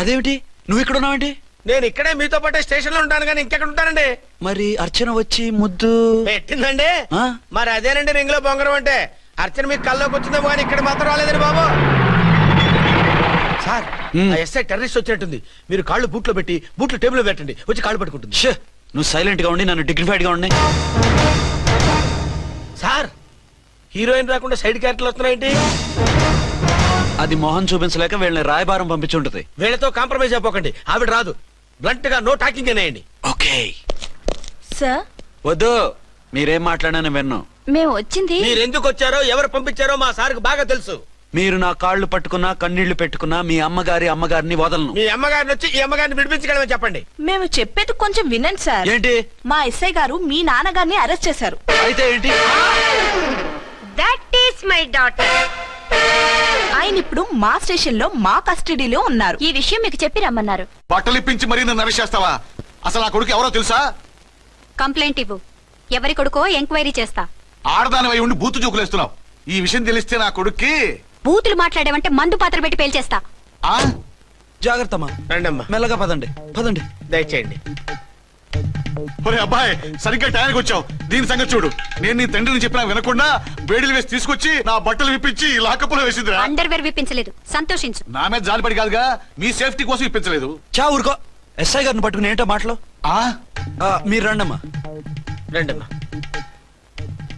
అదేమిటి నువ్వు ఇక్కడ ఉన్నావేంటి? నేను ఇక్కడే మీతో పాటే స్టేషన్ లో ఉంటాను కానీ ఇంకెక్కడ ఉంటానండి. మరి అర్చన వచ్చి ముద్దు పెట్టిందండి. మరి అదేనండి రింగ్ లో బొంగరం అంటే. అర్చన మీకు కల్లోకి వచ్చిందేమో కానీ ఇక్కడ మాత్రం రాలేదండి బాబు. సార్ ఎస్ఐ టెర్రరిస్ట్ వచ్చినట్టుంది. మీరు కాళ్ళు బూట్లో పెట్టి బూట్లు టేబుల్ లో పెట్టండి, వచ్చి కాళ్ళు పట్టుకుంటుంది. నువ్వు సైలెంట్ గా ఉండి నన్ను డిగ్నిఫైడ్ గా ఉండి. సార్ హీరోయిన్ రాకుండా సైడ్ క్యారెక్టర్లు వస్తున్నాయేంటి? అది మొహం చూపించలేక వీళ్ళని రాయబారం పంపించుంటది. వీళ్ళతో కాంప్రమైజ్ అయిపోకండి, ఆవిడ రాదు. బ్లంట్ గా నో టాకింగ్ అనేయండి. Okay sir. వద్దు, మీరేం మాట్లాడానని విన్నాం. మేము వచ్చింది మీరెందుకు వచ్చారో ఎవరు పంపించారో మా సార్కి బాగా తెలుసు. మీరు నా కాళ్ళు పట్టుకున్నా కన్నీళ్లు పెట్టుకున్నా మీ అమ్మగారిని వదలను. మీ అమ్మగారిని వచ్చి ఈ అమ్మగారిని విడిపించగలమని చెప్పండి. మేము చెప్పేది కొంచెం వినండి సార్. ఏంటి? మా ఎస్ఐ గారు మీ నాన్నగారిని అరెస్ట్ చేశారు. అయితే ఏంటి? That is my daughter. ఆయన ఇప్పుడు మా స్టేషన్ లో మా కస్టడీలో ఉన్నారు. ఈ విషయం మీకు చెప్పి రమ్మన్నారు. బట్టలిప్పించి మరీ నన్ను అరెస్ట్ చేస్తావా? అసలు ఆ కొడుకు ఎవరో తెలుసా? కంప్లైంట్ ఇవ్వు. ఎవరి కొడుకో ఎంక్వైరీ చేస్తా. ఆడదానివై ఉండి బూతు చూకులేస్తున్నావు. ఈ విషయం తెలిస్తే నా కొడుక్కి బూతులు మాట్లాడేవంటే మందు పాత్ర పెట్టి పేల్చేస్తా. జాగ్రత్తమ్మా. రండమ్మా. మెల్లగా పదండి పదండి. దయచేయండి. ఒరే అబ్బాయి, సరిగ్గా టైంకి వచ్చావు. దీని సంగతి చూడు. నేను నీ తండ్రిని చెప్పినా వినకుండా వేడిలు వేసి తీసుకొచ్చి నా బట్టలు విప్పించి లాకప్పులో వేసిందిరా. అండర్వేర్ విప్పించలేదు, సంతోషించు. నా మీద జాలిపడి కాదుగా, మీ సేఫ్టీ కోసం విప్పించలేదు. చా ఊరుకో. ఎస్ఐ గారిని పట్టుకుని ఏంటో మాటలు. మీరు రండమ్మా. రండమ్మా.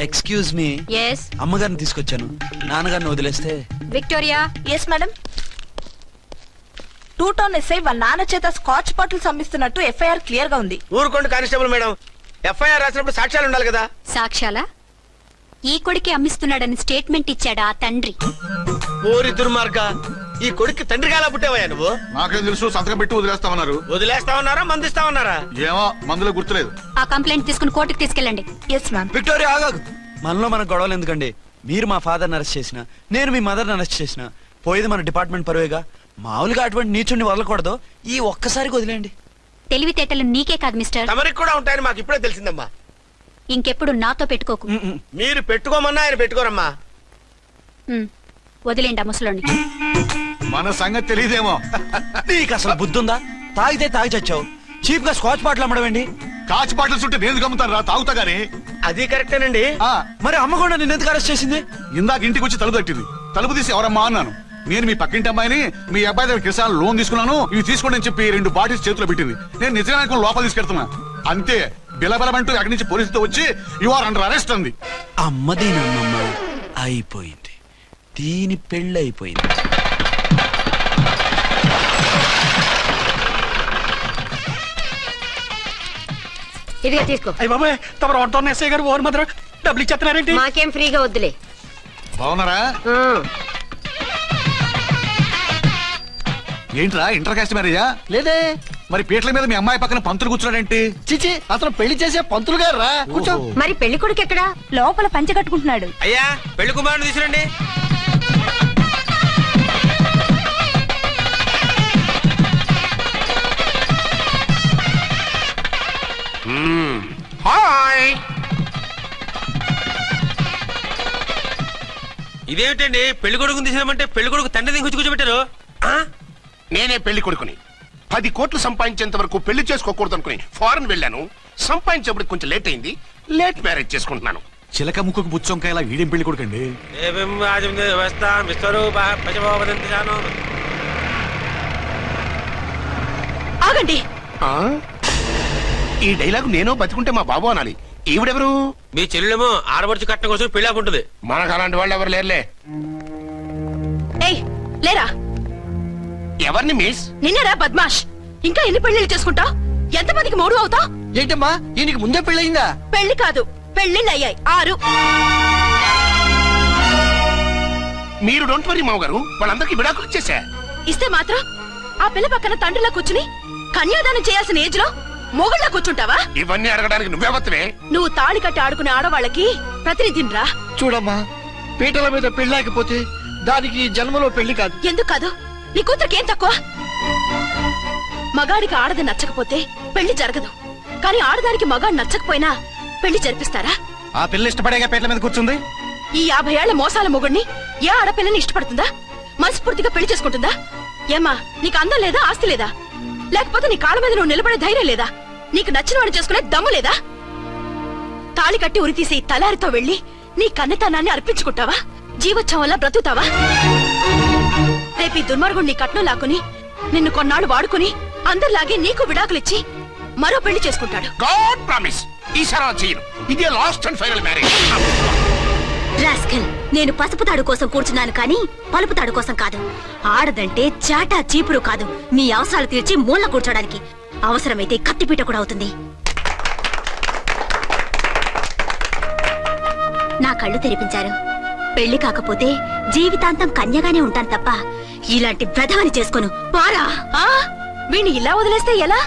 Excuse me. yes అమ్మగారిని తీసుకొచ్చాను. నాన్నగారిని వదిలేస్తే. Victoria. Yes madam. 2 town SI వాళ్ళ నాన్న చేత స్కాచ్ బాటిల్స్ అమ్మిస్తున్నట్టు ఎఫ్ఐఆర్ క్లియర్ గా ఉంది. ఊరుకోండి కానిస్టేబుల్ మేడం. ఎఫ్ఐఆర్ రాసినప్పుడు సాక్ష్యాలు ఉండాలి కదా. సాక్ష్యాలా? ఈ కొడుకే అమ్మిస్తున్నాడని స్టేట్మెంట్ ఇచ్చాడా ఆ తండ్రి? ఓరి దుర్మార్గ, ఈ కొడుక్కి తండ్రిగా ఎలా పుట్టావయ్యా నువ్వు? నాకేం తెలుసు, సంతకం పెట్టి వదిలేస్తామన్నారు. వదిలేస్తామన్నారా మందిస్తామన్నారా? ఏమో, మందులో గుర్తులేదు. ఆ కంప్లైంట్ తీసుకుని కోర్టుకు తీసుకెళ్ళండి. Yes ma'am. విక్టోరియా ఆగాగు. మనలో మన గొడవలు ఎందుకండి? మీరు మా ఫాదర్ని అరెస్ట్ చేసిన, నేను మీ మదర్ని అరెస్ట్ చేసిన, పోయేది మన డిపార్ట్మెంట్ పరువేగా. మామూలుగా అటువంటి నీచుడిని వదలకూడదు. ఈ ఒక్కసారికి వదిలేండి. తెలివితేటలు నీకే కాదు మిస్టర్, తమరికి కూడా ఉంటాయని మాకు ఇప్పుడే తెలిసిందమ్మా. ఇంకెప్పుడు నాతో పెట్టుకోకు. మీరు పెట్టుకోమన్నా ఆయన పెట్టుకోరమ్మా. వదిలేండి ఆ ముసలోని. మన సంగతి తెలియదేమో. నీకు అసలు బుద్ధుందా? తాగితే తాగి చచ్చావు. చీప్ గా స్కాచ్ బాటిల్ అమ్మడమేంటి? కాచి బాటిల్స్ ఉంటే నేను గమ్ముతాను రా, తాగుతా గానీ. అది కరెక్టేనండి. మరి అమ్మ కూడా నిన్ను ఎందుకు అరెస్ట్ చేసింది? ఇందాక ఇంటికి వచ్చి తలుపు తట్టింది. తలుపు తీసి ఎవరమ్మా అన్నాను. నేను మీ పక్కింటి అమ్మాయిని, మీ అబ్బాయి దగ్గర కిసాన్ లోన్ తీసుకున్నాను, ఇవి తీసుకోండి అని చెప్పి 2 బాటిల్స్ చేతిలో పెట్టింది. నేను నిజంగా లోపల తీసుకెళ్తున్నా. అంతే, బిలబలమంటూ అక్కడి నుంచి పోలీసుతో వచ్చి యు ఆర్ అండర్ అరెస్ట్ అంది. అమ్మదీనమ్మమ్మ అయిపోయింది. దీని పెళ్ళి అయిపోయింది. ఇదిగా తీసుకో. అయ్య బాబాయ్, తమరు 1 టౌన్ ఎస్ఐ గారు ఓవర్ మాత్రం డబ్బులు ఇచ్చేస్తున్నారేంటి? మాకేం ఫ్రీగా వద్దులే. బాగున్నారా? ఏంట్రా ఇంటర్ కాస్ట్ మ్యారేజా? లేదే. మరి పీటల మీద మీ అమ్మాయి పక్కన పంతులు కూర్చున్నాడేంటి? చిచి, అతను పెళ్లి చేసే పంతులు గారు రా. కూర్చో. మరి పెళ్లి కొడుకు ఎక్కడా? లోపల పంచె కట్టుకుంటున్నాడు. అయ్యా, పెళ్లి కుమారుని తీసుకురండి. హాయ్. ఇదేమిటండి, పెళ్లి కొడుకుని తీసినామంటే పెళ్లి కొడుకు తండ్రి దిగి కూర్చోబెట్టారు. నేనే పెళ్లి కొడుకుని. 10 కోట్లు సంపాదించేంత వరకు పెళ్లి చేసుకోకూడదు అనుకుని ఫారెన్ వెళ్ళాను. సంపాదించేప్పుడు కొంచెం లేట్ అయింది. లేట్ మ్యారేజ్ చేసుకుంటున్నాను. చిలక ముక్కుకు బుచ్చొంకాయలా వీడేం పెళ్లి కొడుకండి? ఆగండి. ఈ డైలాగ్ నేను బతికుంటే మా బాబు అనాలి. ఈవిడెవరు? మీ చెల్లెమో ఆడబడుచు కట్టడం కోసం పెళ్లి ఆకుంటుంది. మనకు అలాంటి వాళ్ళు ఎవరు లేరులే. ఏయ్ లేరా. ఎవరిని మిస్? నిన్నరా బద్మాష్. ఇంకా ఎన్ని పెళ్లిళ్ళు చేసుకుంటా? ఎంతమందికి మూడు అవుతా? ఏంటమ్మా, ఈయనకి ముందే పెళ్ళయిందా? పెళ్లి కాదు, పెళ్లిళ్ళు అయ్యాయి 6. మీరు డోంట్ వరీ మావ గారు, వాళ్ళందరికీ విడాకులు ఇచ్చేసా. ఇస్తే మాత్రం ఆ పిల్ల పక్కన తండ్రిలా కూర్చుని కన్యాదానం చేయాల్సిన ఏజ్ లో మొగుళ్ళ కూర్చుంటావా? ఇవన్నీ అడగడానికి నువ్వెవత్తవే? నువ్వు తాళి కట్టి ఆడుకునే ఆడవాళ్ళకి ప్రతినిధిరా. చూడమ్మా, పీటల మీద పెళ్ళాకపోతే దానికి జన్మలో పెళ్లి కాదు. ఎందుకు కాదు? నీ కూతురికేం తక్కువ? మగాడికి ఆడది నచ్చకపోతే పెళ్లి జరగదు. కానీ ఆడదానికి మగాడు నచ్చకపోయినా పెళ్లి జరిపిస్తారా? ఆ పిల్ల ఇష్టపడేగా పీటల మీద కూర్చుంది. ఈ 50 ఏళ్ల మోసాల మొగుడిని ఏ ఆడపిల్లని ఇష్టపడుతుందా? మనస్ఫూర్తిగా పెళ్లి చేసుకుంటుందా? ఏమ్మా, నీకు అందం లేదా, ఆస్తి లేదా? లేకపోతే నీ కాళ్ళ మీద నువ్వు నిలబడే ధైర్యం లేదా? నీకు నచ్చిన వాడిని చేసుకునే దమ్ము లేదా? తాళి కట్టి ఉరితీసి తలారితో వెళ్లి నీ కన్నతనాన్ని అర్పించుకుంటావా? జీవోత్సవం వల్ల బ్రతుకుతావా? రేపు ఈ దుర్మార్గుడు నీ కట్నం లాక్కుని నిన్ను కొన్నాళ్ళు వాడుకుని అందరిలాగే నీకు విడాకులిచ్చి మరో పెళ్లి చేసుకుంటాడు. గాడ్ ప్రామిస్, ఈసారి అలా చేయను. ఇదే last and final marriage. Rascal, నేను పసుపు తాడు కోసం కూర్చున్నాను కానీ పలుపు తాడు కోసం కాదు. ఆడదంటే చాటా చీపురు కాదు, మీ అవసరాలు తీర్చి మూల కూర్చోడానికి. అవసరమైతే కత్తిపీట కూడా అవుతుంది. నా కళ్ళు తెరిపించారు. పెళ్లి కాకపోతే జీవితాంతం కన్యగానే ఉంటాను తప్ప ఇలాంటి బ్రధవని చేసుకోను. పారా! వీణ్ణి ఇలా వదిలేస్తే ఎలా?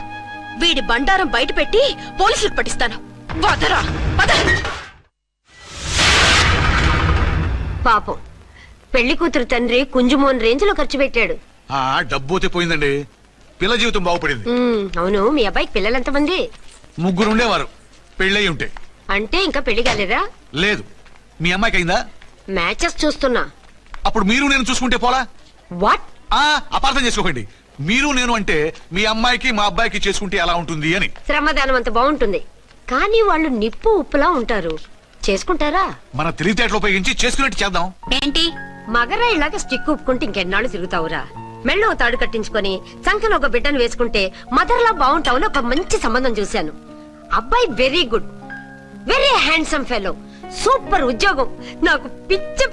వీడి బండారం బయట పెట్టి పోలీసులకు పట్టిస్తాను. వదరా, వద. పాపం పెళ్లి కూతురు తండ్రి కుంజుమోన్ రేంజ్ లో ఖర్చు పెట్టాడు. డబ్బు అయితే పోయిందండి, పిల్ల జీవితం బాగుపడింది. అవును, మీ అబ్బాయికి పిల్లలెంతమంది? 3 ఉండేవారు, పెళ్ళయి ఉంటే. అంటే ఇంకా పెళ్లి కాలేదా? లేదు. మీ అమ్మాయికి అయిందా? మ్యాచెస్ చూస్తున్నా. అప్పుడు మీరు నేను చూసుకుంటే పోలా? వాట్? అపార్థం చేసుకోకండి. మీరు నేను అంటే మీ అమ్మాయికి మా అబ్బాయికి చేసుకుంటే ఎలా ఉంటుంది అని. శ్రమదానం అంత బాగుంటుంది, కానీ వాళ్ళు నిప్పు ఉప్పులా ఉంటారు. చేసుకుంటారా? మన తెలివితేటలు ఉపయోగించి చేసుకున్నట్టు చేద్దాం. ఏంటి మగరా ఇలాగ స్టిక్ ఉప్పుకుంటే ఇంకెన్నాళ్ళు తిరుగుతావురా? మెళ్ళో తాడు కట్టించుకొని సంఖ్యలో ఒక బిడ్డను వేసుకుంటే మదర్లా బాగుంటావుని ఒక మంచి సంబంధం చూశాను. అబ్బాయి very good, very handsome fellow, super ఉద్యోగం. నాకు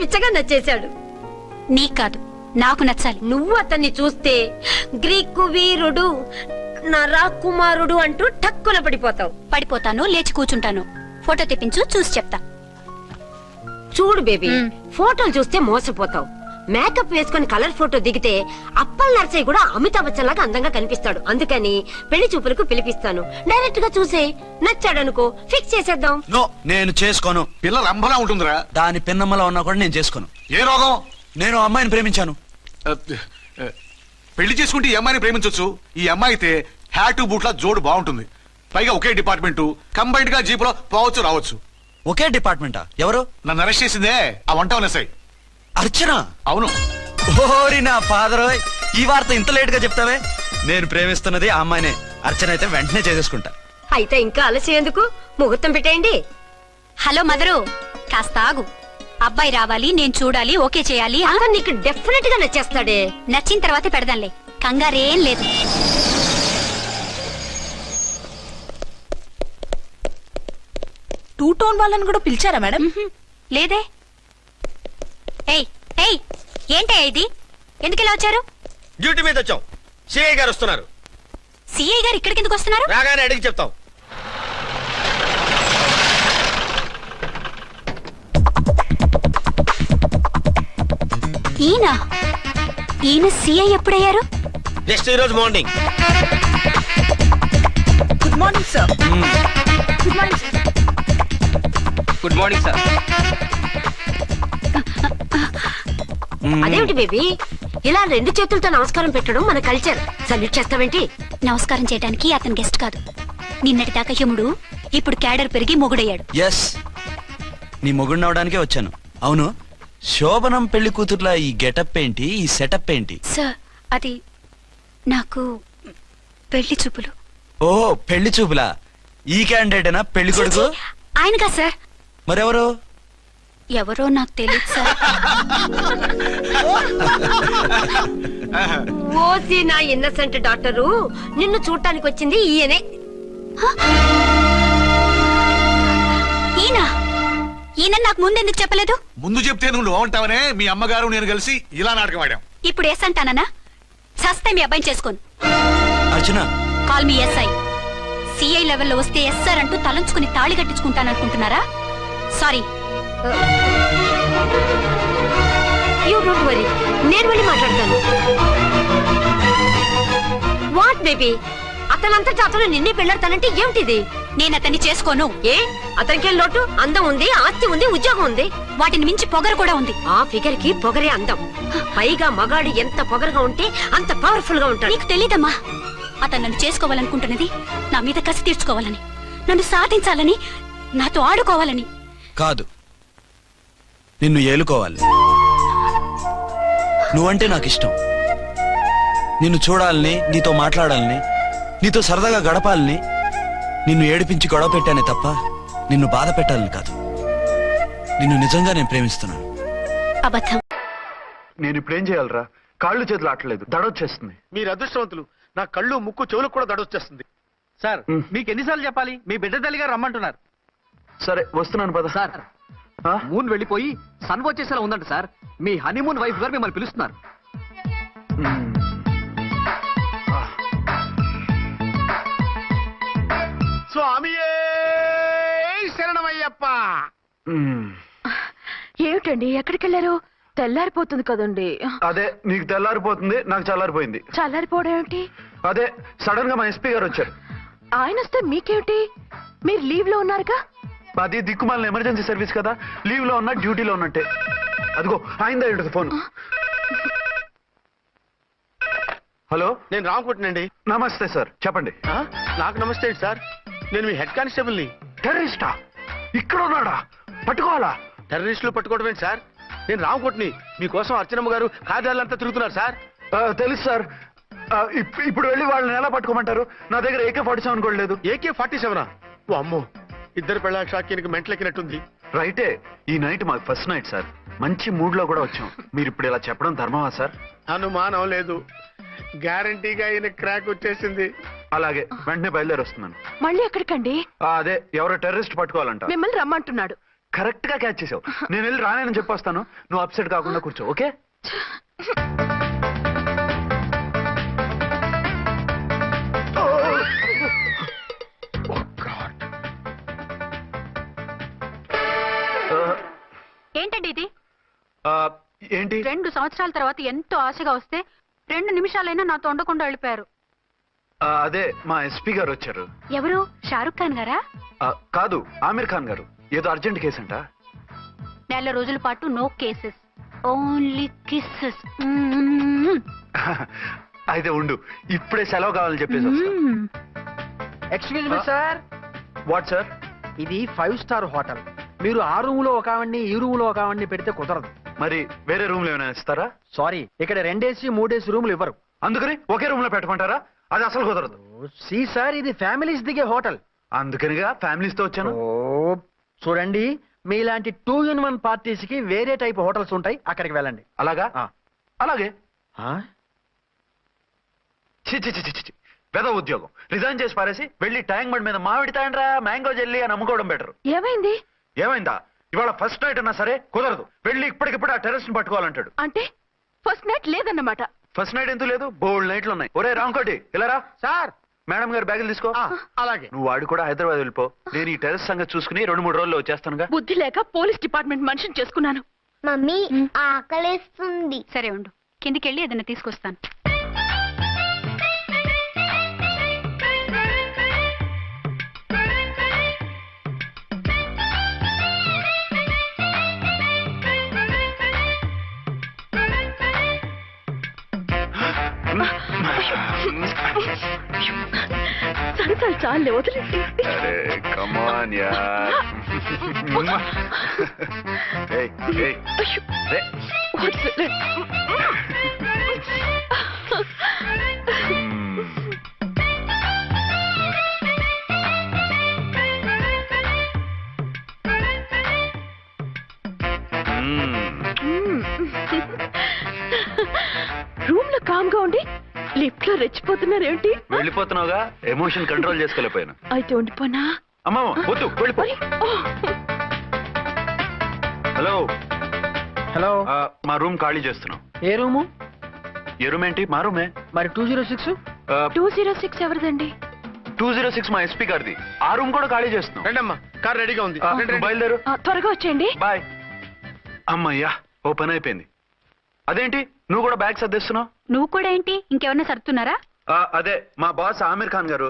పిచ్చగా నచ్చేశాడు. నీకు కాదు, నాకు నచ్చాలి. నువ్వు అతన్ని చూస్తే గ్రీకు వీరుడు, నా రాకుమారుడు అంటూ టక్కున పడిపోతావు. పడిపోతాను, లేచి కూర్చుంటాను. ఫోటో తెప్పించు, చూసి చెప్తా. చూడు బేబీ, ఫోటోలు చూస్తే మోసపోతావు. మేకప్ వేసుకుని కలర్ ఫోటో దిగితే అప్పల్ నర్సయ్య కూడా అమితాబ్ బచ్చన్ లాగా అందంగా కనిపిస్తాడు. అందుకని పెళ్లి చూపులకు పిలిపిస్తాను. డైరెక్ట్ గా చూసే నచ్చాడనుకో, ఫిక్స్ చేసేద్దాం. నో, నేను చేసుకోను. పిల్ల రంభలా ఉంటుందిరా. దాని పిన్నమ్మలా ఉన్నా కూడా నేను చేసుకోను. ఏ రోగం? నేను అమ్మాయిని ప్రేమించాను. పెళ్లి చేసుకుంటే ఈ అమ్మాయిని ప్రేమించొచ్చు. ఈ అమ్మాయి అయితే హ్యాటు బూట్ల జోడు బాగుంటుంది. పైగా ఒకే డిపార్ట్మెంట్, కంబైన్డ్ గా జీపులో పోవచ్చు రావచ్చు. ఒకే డిపార్ట్మెంటా? ఎవరు? నన్ను అరెస్ట్ చేసిందే ఆ వంట ఉన్నసాయి. అర్చన? అవును. ఓరి నా ఫాదర్, ఈ వార్త ఇంత లేట్ గా చెప్తావే. నేను ప్రేమిస్తున్నది ఆ అమ్మాయినే. అర్చన అయితే వెంటనే చేసేసుకుంటా. అయితే ఇంకా ఆలస్యం ఎందుకు, ముహూర్తం పెట్టేయండి. హలో మదరు, కాస్త ఆగు. అబ్బాయి రావాలి, నేను చూడాలి, ఓకే చేయాలి. అతను నీకు డెఫినెట్ గా నచ్చేస్తాడే. నచ్చిన తర్వాతే పెడదాంలే, కంగారేం లేదు. టూ టోన్ వాళ్ళని కూడా పిలిచారా మేడం? లేదే. ఏయ్ ఏయ్, ఏంటే ఇది? ఎందుకు ఇలా వచ్చారు? డ్యూటీ మీద వచ్చాం. సిఐ గారు వస్తున్నారు. సిఐ గారు ఇక్కడికి ఎందుకు వస్తున్నారు? రాగానే అడిగి చెప్తాం. ఈయన సిఐ ఎప్పుడయ్యారు? నెక్స్ట్ ఈ రోజు morning. Good morning sir. Good morning sir. Good morning sir. అదేమిటి బేబీ, ఇలా 2 చేతులతో నమస్కారం పెట్టడం మన కల్చర్. సల్యూట్ చేస్తావేంటి? నమస్కారం చేయడానికి అతను గెస్ట్ కాదు. నిన్నటి దాకా యముడు, ఇప్పుడు క్యాడర్ పెరిగి మొగుడయ్యాడు. ఎస్, నీ మొగుడినవడానికే వచ్చాను. అవును, శోభనం పెళ్లి కూతుర్లా ఈ గెటప్ ఏంటి, ఈ సెటప్ ఏంటి? సార్, అది నాకు పెళ్లి చూపులు. ఓ, పెళ్లి చూపులా? ఈ క్యాండిడేటేనా పెళ్లి కొడుకు? ఆయనగా సార్. మరెవరు? ఎవరో నాకు తెలియదు సార్. ఓసి నా ఇన్నసెంట్ డాక్టరు, నిన్ను చూడటానికి వచ్చింది ఈయనే. ఈయన నాకు ముందెందుకు చెప్పలేదు? ముందు చెప్తే నువ్వు బాగుంటావనే మీ అమ్మగారు నేను కలిసి ఇలా నాటకం ఆడాం. ఇప్పుడు ఎస్ అంటానా? సస్తే మీ అబ్బాయిని చేసుకోను. అర్చన, కాల్ మీ ఎస్ఐ. సిఐ లెవెల్లో వస్తే ఎస్ఆర్ అంటూ తలంచుకుని తాళి కట్టించుకుంటాననుకుంటున్నారా? సారీ. యూ డోంట్ వరీ, నేను వెళ్ళి మాట్లాడతాను. వాట్ బేబీ, అతనంతటా అతను నిన్నే పెళ్ళాడతానంటే ఏమిటిది? నేను అతన్ని చేసుకోను. ఏ, అతనికేం లోటు? అందం ఉంది, ఆస్తి ఉంది, ఉద్యోగం ఉంది. వాటిని మించి పొగరు కూడా ఉంది. ఆ ఫిగర్ కి పొగరే అందం. పైగా మగాడు ఎంత పొగరుగా ఉంటే అంత పవర్ఫుల్ గా ఉంటాడు. నీకు తెలీదమ్మా, అతను నన్ను చేసుకోవాలనుకుంటున్నది నా మీద కసి తీర్చుకోవాలని, నన్ను సాధించాలని, నాతో ఆడుకోవాలని కాదు, నిన్ను ఏలుకోవాలి. నువ్వంటే నాకు ఇష్టం. నిన్ను చూడాలని, నీతో మాట్లాడాలని, నీతో సరదాగా గడపాలని, నిన్ను ఏడిపించి గొడవ పెట్టానే తప్ప నిన్ను బాధ పెట్టాలని కాదు. నిన్ను నిజంగా నేను ప్రేమిస్తున్నాను. అబద్ధం. నేను ఇప్పుడు ఏం చేయాలరా? కాళ్ళు చేతులు ఆటలేదు, దడొచ్చేస్తుంది. మీరు అదృష్టవంతులు. నా కళ్ళు ముక్కు చెవులకు కూడా దడొచ్చేస్తుంది. సార్ మీకు ఎన్నిసార్లు చెప్పాలి? మీ బిడ్డ తల్లి గారు రమ్మంటున్నారు. సరే వస్తున్నాను పద. సార్ మూన్ వెళ్ళిపోయి సన్ వచ్చేసేలా ఉందంట సార్. మీ హనీమూన్ వైఫ్ గారు మిమ్మల్ని పిలుస్తున్నారు. స్వామియే శరణమయ్యప్ప. ఏమిటండి ఎక్కడికి వెళ్ళారు? తెల్లారిపోతుంది కదండి. అదే నీకు తెల్లారిపోతుంది, నాకు చల్లారిపోయింది. చల్లారిపోవడం ఏమిటి? అదే సడన్ గా మా ఎస్పీ గారు వచ్చారు. ఆయన వస్తే మీకేమిటి? మీరు లీవ్ లో ఉన్నారుగా. అది దిక్కుమాలిన ఎమర్జెన్సీ సర్వీస్ కదా, లీవ్ లో ఉన్నా డ్యూటీలో ఉన్నట్టే. అదిగో ఆయన ఫోన్. హలో, నేను రామకుంటునండి. నమస్తే సార్, చెప్పండి. నాకు నమస్తే సార్. నేను మీ హెడ్ కానిస్టేబుల్ ని. టెర్రరిస్టా? ఇక్కడ ఉన్నాడా? పట్టుకోవాలా? టెర్రరిస్టులు పట్టుకోవడమే సార్. నేను రామకుంటుని. మీకోసం అర్చనమ్మ గారు కార్యాలంతా తిరుగుతున్నారు సార్. తెలుసు సార్. ఇప్పుడు వెళ్ళి వాళ్ళని ఎలా పట్టుకోమంటారు? నా దగ్గర AK-47 కూడా లేదు. AK-47? ఓ అమ్మో, ఇద్దరు పెళ్ళ షాకీనికి మెంటలెక్కినట్టుంది. రైటే, ఈ నైట్ మాకు ఫస్ట్ నైట్ సార్. మంచి మూడ్ లో కూడా వచ్చాం. మీరు ఇప్పుడు ఇలా చెప్పడం ధర్మమా సార్? అనుమానం లేదు, గ్యారంటీగా ఈయన క్రాక్ వచ్చేసింది. అలాగే, వెంటనే బయలుదేరి వస్తున్నాను. మళ్ళీ ఎక్కడికండి? అదే ఎవరో టెర్రరిస్ట్ పట్టుకోవాలంట. మిమ్మల్ని రమ్మంటున్నాడు. కరెక్ట్ గా క్యాచ్ చేసావు. నేను వెళ్ళి రానని చెప్పొస్తాను, నువ్వు అప్సెట్ కాకుండా కూర్చో, ఓకే? ఏంటండి ఇది? ఏంటి? 2 సంవత్సరాల తర్వాత ఎంతో ఆశగా వస్తే 2 నిమిషాలైనా నాతో ఉండకుండా వెళ్ళిపోయారు. అదే మా ఎస్పీ గారు వచ్చారు. ఎవరు? షారుఖ్ ఖాన్ గారా? కాదు, ఆమిర్ ఖాన్ గారు. ఏదో అర్జెంట్ కేసు అంట. 4 రోజుల పాటు నో కేసెస్, ఓన్లీ కిస్సెస్. అయితే ఉండు, ఇప్పుడే సెలవు కావాలని చెప్పేసి. Excuse me sir. What sir? ఇది 5 స్టార్ హోటల్. మీరు ఆ రూమ్ లో ఒక ఆవిడ్ని, ఈ రూమ్ లో ఒక ఆవిడ్ని పెడితే కుదరదు. మరి వేరే రూమ్ లో ఏమైనా ఇస్తారా? సారీ, ఇక్కడ 2 AC 3 AC రూములు ఇవ్వరు. అందుకని ఒకే రూమ్ లో పెట్టమంటారా? అది అసలు కుదరదు. సి సార్, ఇది ఫ్యామిలీస్ దిగే హోటల్. అందుకనిగా ఫ్యామిలీస్ తో వచ్చాను. చూడండి, మీలాంటి 2-in-1 పార్టీస్ కి వేరే టైప్ హోటల్స్ ఉంటాయి, అక్కడికి వెళ్ళండి. అలాగా? అలాగే. పెద్ద ఉద్యోగం రిజైన్ చేసి పారేసి వెళ్ళి ట్యాంక్ బండ్ మీద మామిడి తాండ్రా మ్యాంగో జెల్లీ అని అమ్ముకోవడం బెటర్. ఏమైంది? ఏమైందా? ఇవాళ ఫస్ట్ నైట్ అన్నా సరే కుదరదు. వెళ్ళి ఇప్పటికిప్పుడు ఆ టెర్రస్ ని పట్టుకోవాలంటాడు. అంటే ఫస్ట్ నైట్ లేదన్నమాట. ఫస్ట్ నైట్ ఎందుకు లేదు? బోల్డ్ నైట్లు ఉన్నాయి. ఒరే రాంకోటి, ఇలా రా. సార్, మేడం గారు బ్యాగులు తీసుకో. అలాగే. నువ్వు వాడు కూడా హైదరాబాద్ వెళ్ళిపో. నేను ఈ టెర్రస్ సంగతి చూసుకుని 2-3 రోజుల్లో వచ్చేస్తానుగా. బుద్ధి లేక పోలీస్ డిపార్ట్మెంట్ మనిషిని చేసుకున్నాను. మమ్మీ ఆకలేస్తుంది. సరే ఉండు, కిందికెళ్ళి ఏదైనా తీసుకొస్తాను. సరే చాలే, వదిలేండి. కమాన్ యార్. రూమ్ లో కామ్ గా ఉండి లిఫ్ట్ లో రెచ్చిపోతున్నారేంటి? వెళ్ళిపోతున్నావుగా, ఎమోషన్ కంట్రోల్ చేసుకోలేకపోయాను. అయితే ఉండిపోనా? అమ్మా వద్దు, వెళ్ళిపో. హలో హలో, మా రూమ్ ఖాళీ చేస్తున్నాం. ఏ రూము? ఏ రూమ్ ఏంటి? మా రూమే. మరి 206? 206 ఎవరిదండి? 206 మా ఎస్పీ గారిది. ఆ రూమ్ కూడా ఖాళీ చేస్తున్నాం. రండమ్మా, కార్ రెడీగా ఉంది. బయలుదేరు. త్వరగా వచ్చేయండి. బాయ్. అమ్మయ్యా, ఓ పని అయిపోయింది. అదేంటి నువ్వు కూడా బ్యాగ్ సర్దిస్తున్నావు? నువ్వు కూడా ఏంటి, ఇంకెవరన్నా సర్దుతున్నారా? అదే మా బాస్ ఆమిర్ ఖాన్ గారు,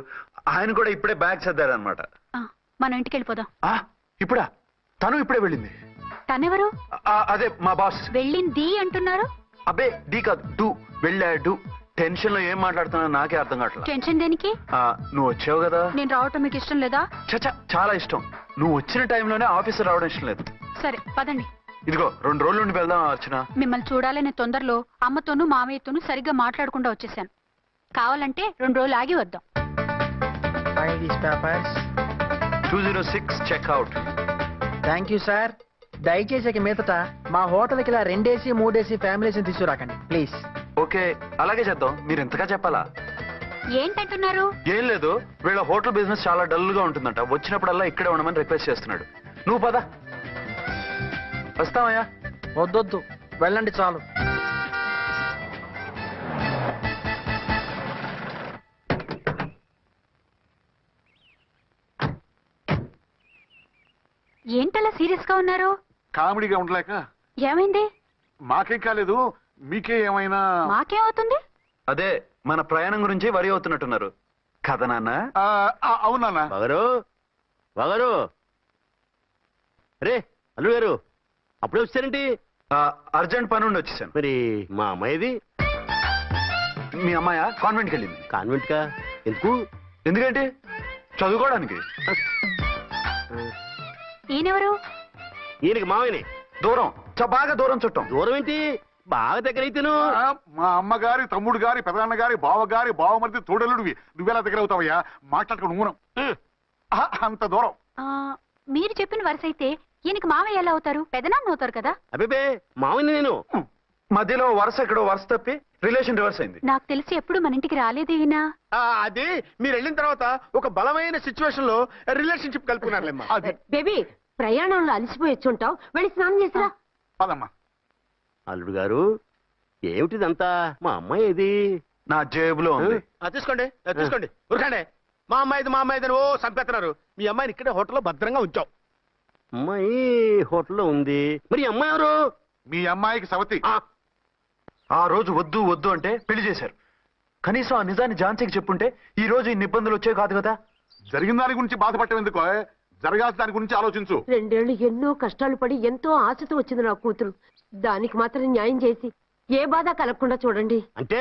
ఆయన కూడా ఇప్పుడే బ్యాగ్ సర్దారనమాట. మనం ఇంటికి వెళ్ళిపోదాం. ఇప్పుడా? తను ఇప్పుడే వెళ్ళింది. తనెవరు? అదే మా బాస్. వెళ్ళింది అంటున్నారు. అబ్బే డీ కాదు, డూ. వెళ్ళాడు. టెన్షన్ లో ఏం మాట్లాడుతున్నా నాకే అర్థం కావట్లేదు. టెన్షన్ దేనికి? నువ్వు వచ్చావు కదా. నేను రావటం మీకు ఇష్టం లేదా? చచ్చా, చాలా ఇష్టం. నువ్వు వచ్చిన టైంలోనే ఆఫీసర్ రావడం ఇష్టం లేదు. సరే పదండి. ఇదిగో 2 రోజులు నుండి వెళ్దాం అర్చన. మిమ్మల్ని చూడాలనే తొందరలో అమ్మతోనూ మామయ్యతోనూ సరిగ్గా మాట్లాడకుండా వచ్చేసాను. కావాలంటే 2 రోజులు ఆగి వద్దాం. 206 చెక్అవుట్. Thank you sir. దయచేసి ఇక మీదట మా హోటల్కి ఇలా 2 AC 3 AC ఫ్యామిలీస్ తీసుకురాకండి ప్లీజ్. ఓకే, అలాగే చేద్దాం. మీరు ఎంతగా చెప్పాలా? ఏంటంటున్నారు? ఏం లేదు, వీళ్ళ హోటల్ బిజినెస్ చాలా డల్ గా ఉంటుందంట. వచ్చినప్పుడల్లా ఇక్కడే ఉండమని రిక్వెస్ట్ చేస్తున్నాడు. నువ్వు పద. వస్తావయ్యా? వద్దొద్దు, వెళ్ళండి చాలు. ఏంటలా సీరియస్ గా ఉన్నారు? కామెడీగా ఉండలేక. ఏమైంది? మాకేం కాలేదు, మీకే ఏమైనా? మాకేమవుతుంది? అదే మన ప్రయాణం గురించి వరి అవుతున్నట్టున్నారు కదా నాన్న? అవునా బాగారు రే అల్లు గారు, అప్పుడే వచ్చారేంటి? అర్జెంట్ పని ఉండి వచ్చేసాను. మరి మా అమ్మాయిది? మీ అమ్మాయ కాన్వెంట్కి వెళ్ళింది. కాన్వెంట్ కా? ఎందుకు? ఎందుకంటే చదువుకోవడానికి. ఈయనెవరు? ఈయనకి మామయ్యని. దూరం, బాగా దూరం చుట్టాం. దూరం ఏంటి, బాగా దగ్గర అయితేను. మా అమ్మగారి తమ్ముడు గారి పెదనాన్న గారి బావ గారి బావమరిది తోడలుడివి. నువ్వెలా దగ్గర అవుతావయ్యా? మాట్లాడుకుని ఊరం అంత దూరం. మీరు చెప్పిన వరుస అయితే ఈయనకి మామయ్య ఎలా అవుతారు? పెదనాన్న అవుతారు కదా. అబ్బే మామయ్యని నేను. మధ్యలో వరుస ఎక్కడో వరుస తప్పి రిలేషన్ రివర్స్ అయింది. నాకు తెలిసి ఎప్పుడు మన ఇంటికి రాలేదు ఈయన. అది మీరు వెళ్ళిన తర్వాత ఒక బలమైన సిచ్యువేషన్ లో రిలేషన్షిప్ కలుపుకున్నారులేమ్మా. బేబీ, ప్రయాణంలో అలసిపోయి వచ్చుంటావు, వెళ్ళి స్నానం చేసిరా. పదమ్మా. అల్లుడు గారు, ఏమిటిదంతా? మా అమ్మాయి ఏది? నా జేబులో ఉంది. తీసుకోండి తీసుకోండి, ఉరకండి. మా అమ్మాయిది ఓ సంపేస్తున్నారు. మీ అమ్మాయిని ఇక్కడే హోటల్లో భద్రంగా ఉంచావు. అమ్మాయి హోటల్లో ఉంది. మరి అమ్మాయి ఎవరు? మీ అమ్మాయికి సవతి. ఆ రోజు వద్దు వద్దు అంటే పెళ్లి చేశారు. కనీసం ఆ నిజాన్ని ఝాన్సీకి చెప్పుంటే ఈ రోజు ఇన్ని ఇబ్బందులు వచ్చే కాదు కదా. జరిగిన దాని గురించి బాధపడటం ఎందుకో, జరగాల్సిన దాని గురించి ఆలోచించు. 2 ఏళ్లు ఎన్నో కష్టాలు పడి ఎంతో ఆశతో వచ్చింది నా కూతురు. దానికి మాత్రం న్యాయం చేసి ఏ బాధ కలగకుండా చూడండి. అంటే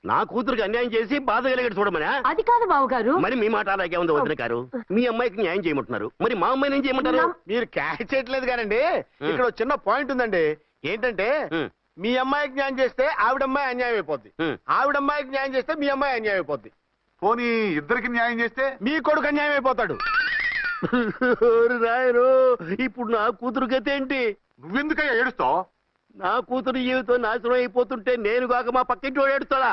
నా కూతురికి అన్యాయం చేసి బాధ కలిగేది చూడమనా? అది కాదు బావగారు. మరి మీ మాట అలాగే ఉంది వదిన గారు. మీ అమ్మాయికి న్యాయం చేయమంటున్నారు, మరి మా అమ్మాయిని ఏం చేయమంటారు? మీరు క్యాచ్ చేయట్లేదు కానండి. ఇక్కడ ఒక చిన్న పాయింట్ ఉందండి. ఏంటంటే మీ అమ్మాయికి న్యాయం చేస్తే ఆవిడమ్మాయి అన్యాయం అయిపోద్ది, ఆవిడమ్మాయికి న్యాయం చేస్తే మీ అమ్మాయి అన్యాయం అయిపోద్ది. పోనీ ఇద్దరికి న్యాయం చేస్తే మీ కొడుకు అన్యాయం అయిపోతాడు. రాయరు, ఇప్పుడు నా కూతురు గతి ఏంటి? నువ్వెందుకయ్యా ఏడుస్తావు? నా కూతురు జీవితం నాశనం అయిపోతుంటే నేను కాక మా పక్కింటి వాడు ఏడుస్తాడా?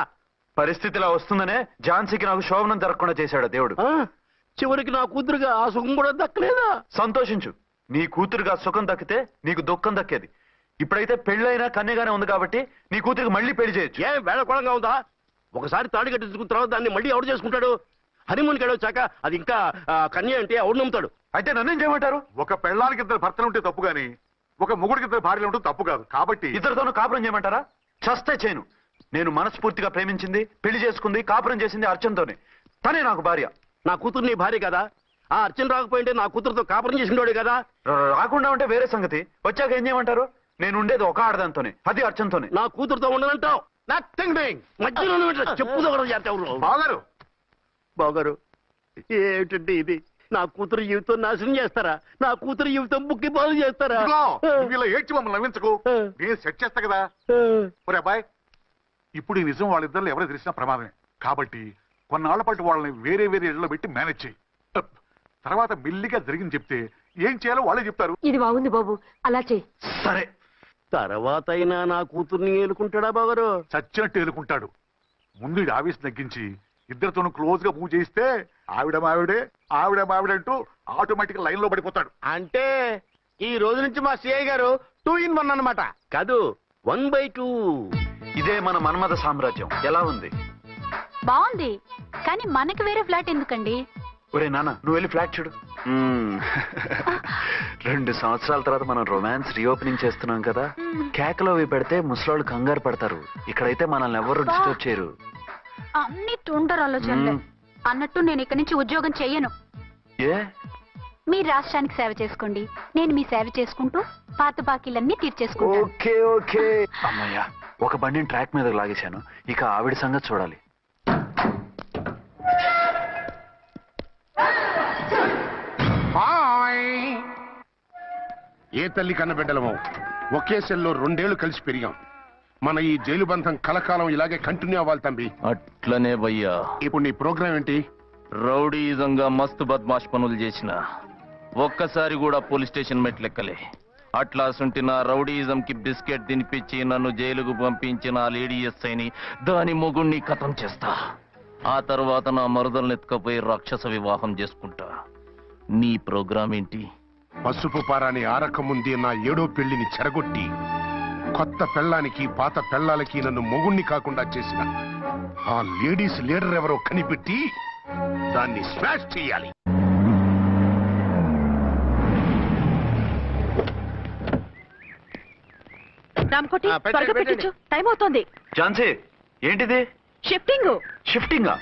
పరిస్థితిలా వస్తుందనే ఝాన్సీకి నాకు శోభనం జరగకుండా చేశాడు దేవుడు. చివరికి నా కూతురుగా ఆ సుఖం కూడా దక్కలేదా? సంతోషించు, నీ కూతురుగా సుఖం దక్కితే నీకు దుఃఖం దక్కేది. ఇప్పుడైతే పెళ్ళైనా కన్యగానే ఉంది కాబట్టి నీ కూతురికి మళ్ళీ పెళ్లి చేయొచ్చు. ఏం వేళకోళంగా ఉందా? ఒకసారి తాడి కట్టించుకున్న తర్వాత దాన్ని మళ్ళీ ఎవడు చేసుకుంటాడు? హనీమూన్కి వచ్చాక అది ఇంకా కన్య అంటే ఎవడు నమ్ముతాడు? అయితే నన్నేం చేయమంటారు? ఒక పెళ్ళానికి 2 భర్తలు ఉంటే తప్పు గాని ఒక మొగుడికి 2 భార్యలు ఉంటే తప్పు కాదు. కాబట్టి ఇద్దరితోనూ కాపురం చేయమంటారా? చస్తే చేయను. నేను మనస్ఫూర్తిగా ప్రేమించింది, పెళ్లి చేసుకుంది, కాపురం చేసింది అర్చనతోనే. తనే నాకు భార్య. నా కూతురు నీ భార్య కదా? ఆ అర్చన రాకపోయింటే నా కూతురుతో కాపురం చేసిండోడే కదా? రాకుండా ఉంటే వేరే సంగతి. వచ్చాక ఏం చేయమంటారు? నేను ఉండేది ఒక ఆడదాంతోనే, అది అర్చనతోనే. నా కూతురుతో ఉండనంటావు? Nothing doing. మధ్యలో చెప్పుదోగరు. బాగారు, ఏమిటంటే ఇది? నా కూతురు జీవితం నాశనం చేస్తారా? నా కూతురు జీవితం బుక్కి బాగు చేస్తారా? ఇలా ఏడ్చి మమ్మల్ని నవ్వించకు, నేను సెట్ చేస్తా కదా. ఒరే అబ్బాయి, ఇప్పుడు ఈ నిజం వాళ్ళిద్దరు ఎవరు తెలిసినా ప్రమాదమే. కాబట్టి కొన్నాళ్ల పాటు వాళ్ళని వేరే వేరే ఇళ్లలో పెట్టి మేనేజ్ చేయి. తర్వాత మెల్లిగా జరిగింది చెప్తే ఏం చేయాలో వాళ్ళే చెప్తారు. ఇది బాగుంది బాబు, అలా చేయి. సరే, తర్వాత అయినా నా కూతుర్ని ఏలుకుంటాడా బాగారు? చచ్చినట్టు ఏలుకుంటాడు. ముందు ఈ ఆవేశం తగ్గించి ఇద్దరితోనూ క్లోజ్ గా మూవ్ చేయిస్తే ఆవిడ మావిడంటూ ఆటోమేటిక్ లైన్ లో పడిపోతాడు. అంటే ఈ రోజు నుంచి మా సిఐ గారు 2 in 1 అన్నమాట. కాదు, 1/2. ఇదే మన మన్మథ సామ్రాజ్యం. ఎలా ఉంది? బాగుంది, కానీ మనకి వేరే ఫ్లాట్ ఎందుకండి? ఒరే నాన్న, నువ్వు వెళ్ళి ఫ్లాట్ చూడు. 2 సంవత్సరాల తర్వాత మనం రొమాన్స్ రీఓపెనింగ్ చేస్తున్నాం కదా. కేకలో అవి పెడితే ముసలోళ్ళు కంగారు పడతారు. ఇక్కడైతే మనల్ని ఎవరు డిస్టర్బ్ చేయరు. అన్ని తొందర ఆలోచనలే. అన్నట్టు నేను ఇక్కడి నుంచి ఉద్యోగం చెయ్యను. ఏ? మీ రాష్ట్రానికి సేవ చేసుకోండి, నేను మీ సేవ చేసుకుంటూ పాత బాకీలన్నీ తీర్చేసుకుంటాను. Okay okay. అమ్మయ్యా, ఒక బండిని ట్రాక్ మీద లాగేశాను. ఇక ఆవిడ సంగతి చూడాలి. ఏ తల్లి కన్న బిడ్డలమో ఒకే సెల్లో 2 ఏళ్లు కలిసి పెరిగాం. మన ఈ జైలు బంధం కలకాలం ఇలాగే కంటిన్యూ అవ్వాలి తంబి. అట్లనే భయ్యా. ఇప్పుడు నీ ప్రోగ్రామ్ ఏంటి? రౌడీజంగా మస్తు బద్మాష్ పనులు చేసిన ఒక్కసారి కూడా పోలీస్ స్టేషన్ మెట్లెక్కలే. అట్లా సుంటి నా రౌడీజం కి బిస్కెట్ తినిపించి నన్ను జైలుకు పంపించిన ఆ లేడీ ఎస్ఐని దాని మొగుణ్ణి ఖతం చేస్తా. ఆ తర్వాత నా మరుదలను ఎత్తుకపోయి రాక్షస వివాహం చేసుకుంటా. నీ ప్రోగ్రామ్ ఏంటి? పసుపు పారాని ఆరక ముందే నా 7వ పెళ్లిని చెరగొట్టి కొత్త పెళ్ళానికి పాత పెళ్ళాలకి నన్ను మొగుణ్ణి కాకుండా చేసిన ఆ లేడీస్ లీడర్ ఎవరో కనిపెట్టి దాన్ని స్మాష్ చేయాలి. రామకోటి త్వరగా పెట్టించు, టైం అవుతోంది. ఝాన్సీ ఏంటిది? షిఫ్టింగ్. షిఫ్టింగా?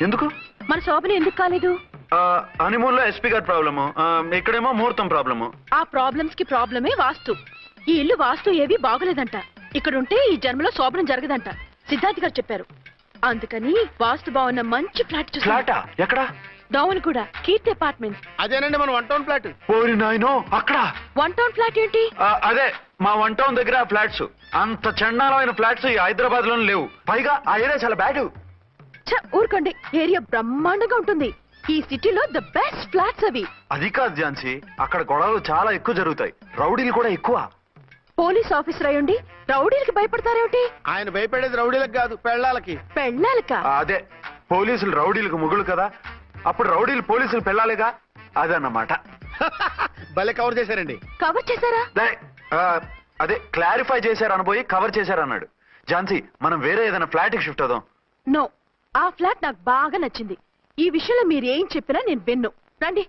ఎందుకు? మన శోభని ఎందుకు కాలేదు? హనీమూన్ లో ఎస్పీ గారి ప్రాబ్లము, ఇక్కడేమో ముహూర్తం ప్రాబ్లము. ఆ ప్రాబ్లమ్స్ కి ప్రాబ్లమే వాస్తు. ఈ ఇల్లు వాస్తు ఏవి బాగోలేదంట. ఇక్కడుంటే ఈ జన్మలో శోభనం జరగదంట సిద్ధార్థ్ గారు చెప్పారు. అందుకని వాస్తు బాగున్న మంచి ఫ్లాట్ చూసి. ఫ్లాటా? ఎక్కడ? డౌన్ కూడా కీర్తి అపార్ట్మెంట్స్. అదేనండి మన 1 టౌన్ ఫ్లాట్. ఓరి నాయనో, అక్కడ 1 టౌన్ ఫ్లాట్ ఏంటి? అదే మా 1 టౌన్ దగ్గర ఫ్లాట్స్. అంత చండాలమైన ఫ్లాట్స్ ఈ హైదరాబాద్ లోనే లేవు. పైగా ఆ ఏరియా చాలా బ్యాడ్. ఊరుకోండి, ఏరియా బ్రహ్మాండంగా ఉంటుంది. ఈ సిటీలో ద బెస్ట్ ఫ్లాట్స్ అవి. అది కాదు ఝాన్సీ, అక్కడ గొడవలు చాలా ఎక్కువ జరుగుతాయి, రౌడీలు కూడా ఎక్కువ. పోలీస్ ఆఫీసర్ అయ్యుండి రౌడీలకి భయపడతారేమిటి? ఆయన భయపడేది రౌడీలకు కాదు, పెళ్ళాలకి. పెళ్ళాలక? అదే, పోలీసులు రౌడీలకు ముగులు కదా, అప్పుడు రౌడీలు పోలీసులు పెళ్ళాలిగా, అదన్నమాట. భలే కవర్ చేశారండి. కవర్ చేశారా? అదే క్లారిఫై చేశారు అనబోయి కవర్ చేశారు అన్నాడు. ఝాన్సీ, మనం వేరే ఏదైనా ఫ్లాట్ కి షిఫ్ట్ అవుదాం. నో, ఆ ఫ్లాట్ నాకు బాగా నచ్చింది. ఈ విషయంలో మీరు ఏం చెప్పినా నేను విన్ను. రండి.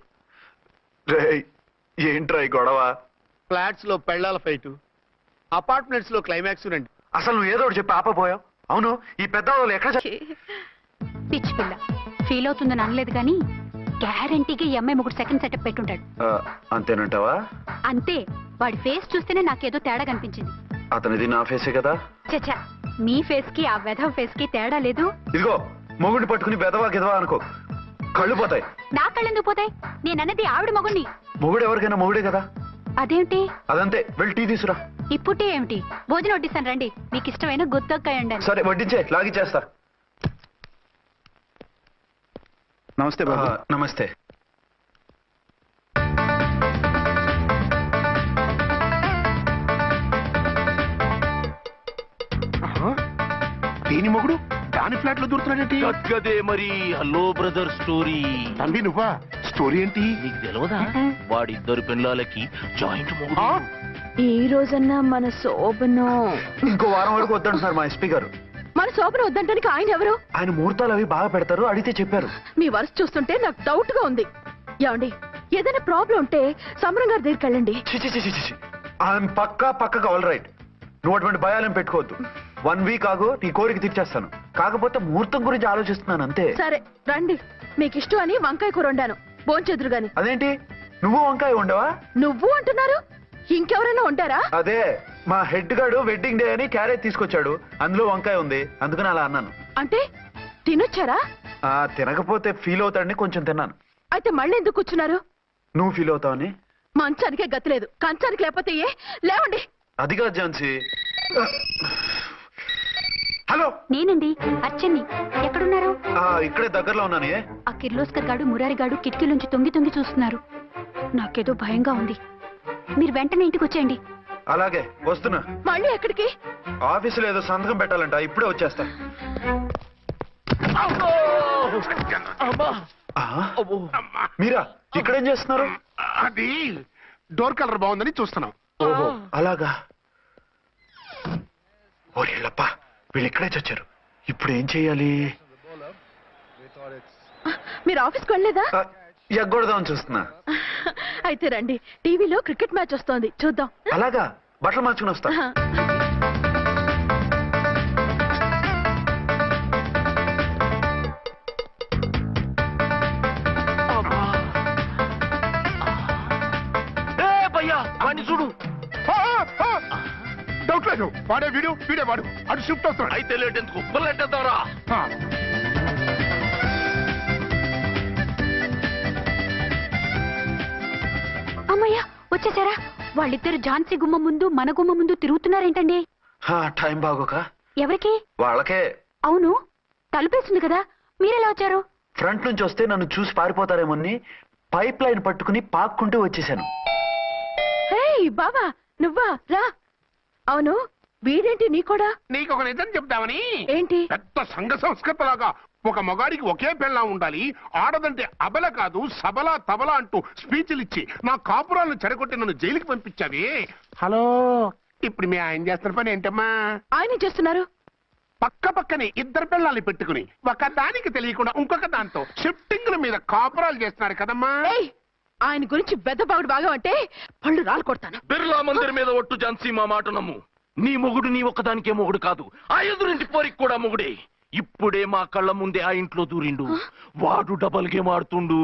ఏంట్రా ఈ గొడవ? ఫ్లాట్స్ లో పెళ్ళాల ఫైట్, అపార్ట్మెంట్స్ లో క్లైమాక్స్ రండి. అసలు నువ్వు ఏదో ఒకటి చెప్పి ఆపపోయావు. అవును, ఈ పెద్ద వాళ్ళు ఎక్కడ? పిచ్చి పిల్ల ఫీల్ అవుతుందని అనలేదు కానీ గ్యారంటీగా ఈ అమ్మాయి ముగ్గురు సెకండ్ సెటప్ పెట్టుంటాడు. అంతేనంటావా? అంతే. వాడి ఫేస్ చూస్తేనే నాకేదో తేడా కనిపించింది. అతనిది నా ఫేసే కదా. చచ్చా, మీ ఫేస్ కి ఆ వెధవ ఫేస్ కి తేడా లేదు. ఇదిగో, మొగుడిని పట్టుకుని బెదవా గిదవా అనుకో, కళ్ళు పోతాయి. నా కళ్ళెందుకు పోతాయి? నేనన్నది ఆవిడ మొగుడిని. మొగుడు ఎవరికైనా మొగుడే కదా. అదేమిటి? అదంతే, వెళ్ళి టీ తీసురా. ఇప్పుడే ఏమిటి? భోజనం వడ్డిస్తాను రండి. మీకు ఇష్టమైన గుత్తొక్కాయ ఉండండి. సరే వడ్డించే, లాగిచ్చేస్తా. నమస్తే బాబు. నమస్తే. దేని మొగుడు దాని ఫ్లాట్ లో దూరుతున్నాడేంటి? గదే మరి. Hello brother story. తంబి నువ్వా? స్టోరీ ఏంటి? నీకు తెలియదా? వాడిద్దరు పిల్లలకి జాయింట్ మొగుడు. ఈ రోజన్నా మన శోభను ఇంకో వారం వరకు వద్దంటున్నారు మా ఎస్పీ గారు. మన శోభను వద్దంటానికి ఆయన ఎవరు? ఆయన ముహూర్తాలు అవి బాగా పెడతారు, అడిగితే చెప్పారు. మీ వరుస చూస్తుంటే నాకు డౌట్ గా ఉంది. ఏమండి, ఏదైనా ప్రాబ్లం ఉంటే సమరం గారి దగ్గరికి వెళ్ళండి. ఆయన పక్కగా ఆల్ రైట్. నువ్వు అటువంటి భయాలను పెట్టుకోవద్దు. 1 వీక్ ఆగు, నీ కోరిక తీర్చేస్తాను. కాకపోతే ముహూర్తం గురించి ఆలోచిస్తున్నాను అంతే. సరే రండి. మీకు ఇష్టం అని వంకాయ కూర వండాను, భోంచెదురు గాని. అదేంటి, నువ్వు వంకాయ ఉండవా? నువ్వు అంటున్నారు, ఇంకెవరైనా ఉంటారా? అదే, మా హెడ్ గాడు వెడ్డింగ్ డే అని క్యారేజ్ తీసుకొచ్చాడు, అందులో వంకాయ ఉంది, అందుకని అలా అన్నాను. అంటే తినొచ్చారా? తినకపోతే ఫీల్ అవుతాడని కొంచెం తిన్నాను. అయితే మళ్ళీ ఎందుకు కూర్చున్నారు? నువ్వు ఫీల్ అవుతావని. మంచానికే గతిలేదు, కంచానికి లేకపోతే ఏ? లేవండి. అది కాదు ఝాన్సీ. హలో, నేనండి అచ్చన్ని. ఎక్కడున్నారు? ఇక్కడే దగ్గరలో ఉన్నాను. ఆ కిర్లోస్కర్ గాడు మురారి గాడు కిటికీలోంచి తొంగి తొంగి చూస్తున్నారు. నాకేదో భయంగా ఉంది. మీరు వెంటనే ఇంటికి వచ్చేయండి. అలాగే వస్తున్నా. మళ్ళీ ఎక్కడికి? ఆఫీసులో ఏదో సంతకం పెట్టాలంట, ఇప్పుడే వచ్చేస్తా. మీరా ఇక్కడేం చేస్తున్నారు? అది డోర్ కలర్ బాగుందని చూస్తున్నాం. ఓహో అలాగా. ఓరేళ్ళప్ప, వీళ్ళు ఇక్కడే చచ్చారు. ఇప్పుడు ఏం చెయ్యాలి? మీరు ఆఫీస్కి వెళ్ళలేదా? ఎగ్గొడదామని చూస్తున్నా. అయితే రండి, టీవీలో క్రికెట్ మ్యాచ్ వస్తోంది, చూద్దాం. అలాగా, బట్టలు మార్చుకుని వస్తా. చూడు, డౌట్ లేదు, వాడే వీడే వాడు. అటు షిఫ్ట్ అవుతాడు. అయితే లేట్ ఎందుకు, బుల్లెట్టేద్దాంరా. అమ్మయ్యా వచ్చేసారా? వాళ్ళిద్దరు ఝాన్సీ గుమ్మ ముందు మన గుమ్మ ముందు తిరుగుతున్నారేంటండి? టైం బాగోక. ఎవరికి? వాళ్ళకే. అవును, తలుపేసింది కదా, మీరెలా వచ్చారు? ఫ్రంట్ నుంచి వస్తే నన్ను చూసి పారిపోతారేమోని పైప్ లైన్ పట్టుకుని పాక్కుంటూ వచ్చేసాను. బాబా నువ్వా రా. అవును, వీడేంటి నీ కూడా? నీకు ఒక నిజం చెప్తామని. ఏంటి? పెద్ద సంఘ సంస్కృతలాగా ఒక మగాడికి ఒకే పెళ్ళం ఉండాలి, ఆడదంటే అబల కాదు సబల తబల అంటూ స్పీచ్లు ఇచ్చి నా కాపురాలను చెడగొట్టి నన్ను జైలుకి పంపించావి. హలో, ఇప్పుడు మీ ఆయన చేస్తున్న పని ఏంటమ్మా? ఆయన చేస్తున్నారు పక్క పక్కనే ఇద్దరు పిల్లల్ని పెట్టుకుని ఒక దానికి తెలియకుండా ఇంకొక దాంతో షిఫ్టింగ్ల మీద కాపురాలు చేస్తున్నారు కదమ్మా. ఆయన గురించి బెద్దబాగుడు బాగా అంటే పళ్ళు రాలు కొడతాను. బిర్లా మందిర్ మీద ఒట్టు ఝాన్సీ, మా మాట నమ్ము. నీ మొగుడు నీ ఒక్కదానికే మొగుడు కాదు, ఆ ఎదురింటి పోరికి కూడా మొగుడే. ఇప్పుడే మా కళ్ళ ముందే ఆ ఇంట్లో దూరిండు. వాడు డబల్ గేమ్ ఆడుతుండు.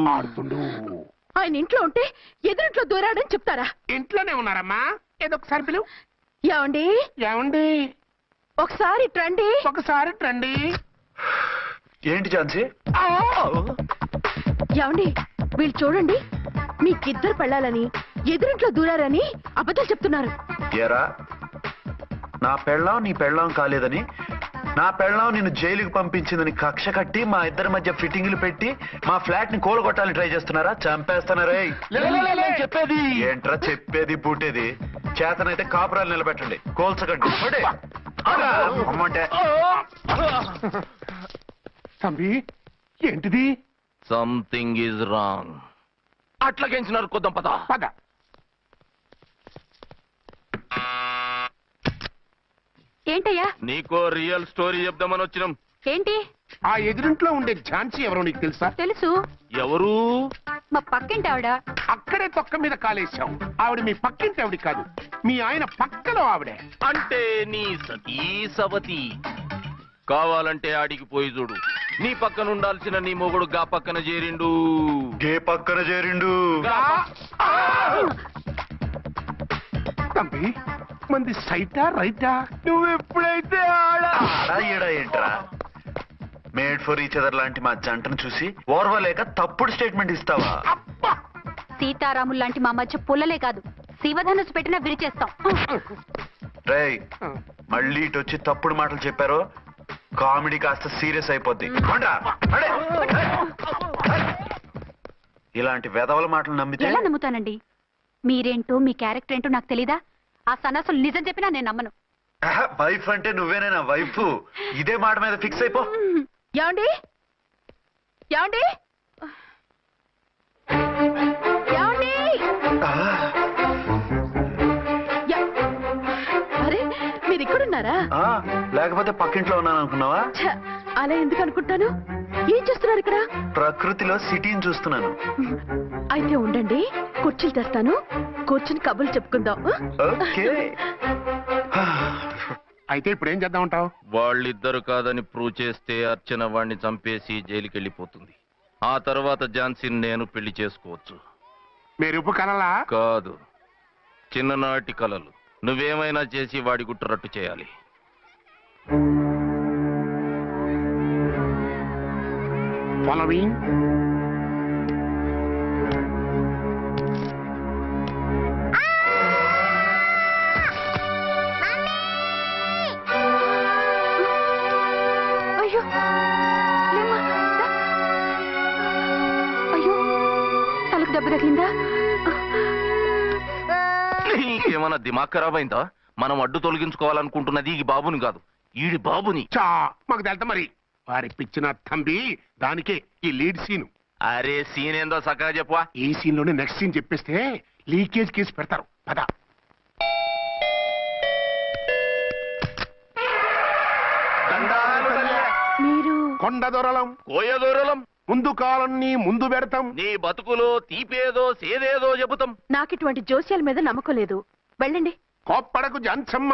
ఆయన ఇంట్లో ఉంటే ఎదురింట్లో దూరాడని చెప్తారా? ఇంట్లోనే ఉన్నారమ్మా. ఏదో ఒకసారి పిలువు. ఏమండి ఏమండి ఒకసారి ట్రండి. ఒకసారి ట్రండి. ఏంటి ఝాన్సీ? ఏమండి వీళ్ళు చూడండి, మీకిద్దరు పెళ్ళాలని ఎదురింట్లో దూరారని అబద్ధాలు చెప్తున్నారు. ఏరా, నా పెళ్ళాం నీ పెళ్ళాం కాలేదని, నా పెళ్ళాం నిన్ను జైలుకి పంపించిందని కక్ష కట్టి మా ఇద్దరి మధ్య ఫిట్టింగ్లు పెట్టి మా ఫ్లాట్ ని కూలగొట్టాలని ట్రై చేస్తున్నారా? చంపేస్తున్నారా? చెప్పేది ఏంట్రా చెప్పేది పూటేది? చేతనైతే కాపురాలు నిలబెట్టండి, కోల్చకండి. అమ్మంటే తంబి ఏంటిది? Something is wrong. అట్లాగేంచినారు కొద్దాం పద పద. ఏంటయ్యా? నీకో రియల్ స్టోరీ చెప్దామని వచ్చినాం. ఏంటి? ఆ ఎదురింట్లో ఉండే ఝాన్సీ ఎవరో నీకు తెలుసా? తెలుసు. ఎవరు? మా పక్కింటి ఆవిడ. అక్కడే తొక్క మీద కాలేశావు. ఆవిడ మీ పక్కింటి ఆవిడ కాదు, మీ ఆయన పక్కలో ఆవిడే. అంటే నీ సతీ సవతి. కావాలంటే ఆడికి పోయి చూడు. నీ పక్కన ఉండాల్సిన నీ మొగుడు గా పక్కన చేరిండు. గే పక్కన చేరిండు. తంబి మంది సైటా రైటా? నువ్వు ఎప్పుడైతే ఆడా ఏంట్రా? మేడ్ ఫర్ ఈచ్ అదర్ లాంటి మా జంటను చూసి ఓర్వలేక తప్పుడు స్టేట్మెంట్ ఇస్తావా? సీతారాములు లాంటి మా మధ్య పుల్లలే కాదు, శివధనుసు పెట్టినా విరిచేస్తాం. రేయ్, మళ్ళీ ఇటు వచ్చి తప్పుడు మాటలు చెప్పారో కామెడీ కాస్త సీరియస్ అయిపోద్ది. ఇలాంటి వెధవల మాటలు నమ్మితే ఎలా నమ్ముతానండి? మీరేంటో మీ క్యారెక్టర్ ఏంటో నాకు తెలీదా? ఆ సన్నాసులు నిజం చెప్పినా నేను నమ్మను. వైఫ్ అంటే నువ్వేనా వైఫ్? ఇదే మాట మీద ఫిక్స్ అయిపో. ఏమండి ఏమండి ఏమండి? అరే మీరు ఇక్కడున్నారా? లేకపోతే పక్కింట్లో ఉన్నాను అనుకున్నావా? అలా ఎందుకు అనుకుంటాను? ఏం చేస్తున్నారు ఇక్కడ? ప్రకృతిలో సిటీని చూస్తున్నాను. అయితే ఉండండి, కుర్చీలు తెస్తాను, కూర్చుని కబుర్లు చెప్పుకుందాం. అయితే ఇప్పుడు ఏం చేద్దాం అంటావు? వాళ్ళిద్దరు కాదని ప్రూవ్ చేస్తే అర్చన వాణ్ణి చంపేసి జైలుకి వెళ్ళిపోతుంది. ఆ తర్వాత ఝాన్సీని నేను పెళ్లి చేసుకోవచ్చు. మీరు కలలా? కాదు, చిన్ననాటి కలలు. నువ్వేమైనా చేసి వాడి గుట్టు రట్టు చేయాలి. ఫాలోయింగ్. అయ్యో లేమ్మా, రా. అయ్యో తలకు దెబ్బ తగిలిందా? నీకేమన్నా దిమాగ్ ఖరాబ్ అయిందా? మనం అడ్డు తొలగించుకోవాలనుకుంటున్నది ఈ బాబుని కాదు, ఈడి బాబుని. మాకు తెలుతా మరి. వారి పిచ్చిన తంబి దానికే ఈ లీడ్ సీన్. అరే సీన్ ఏందో సక్కగా చెప్పవా? ఈ సీన్ లోనే నెక్స్ట్ సీన్ చెప్పేస్తే లీకేజ్ కేసు పెడతారు. పద. మీరు కొండ దొరలం, కోయ దూరలం, ముందు కాలన్నీ ముందు పెడతాం. నీ బతుకులో తీపేదో సేదేదో చెబుతాం. నాకు ఇటువంటి జోస్యాల మీద నమ్మకం లేదు. వెళ్ళండి. కోప్పడకు జాన్సమ్మ.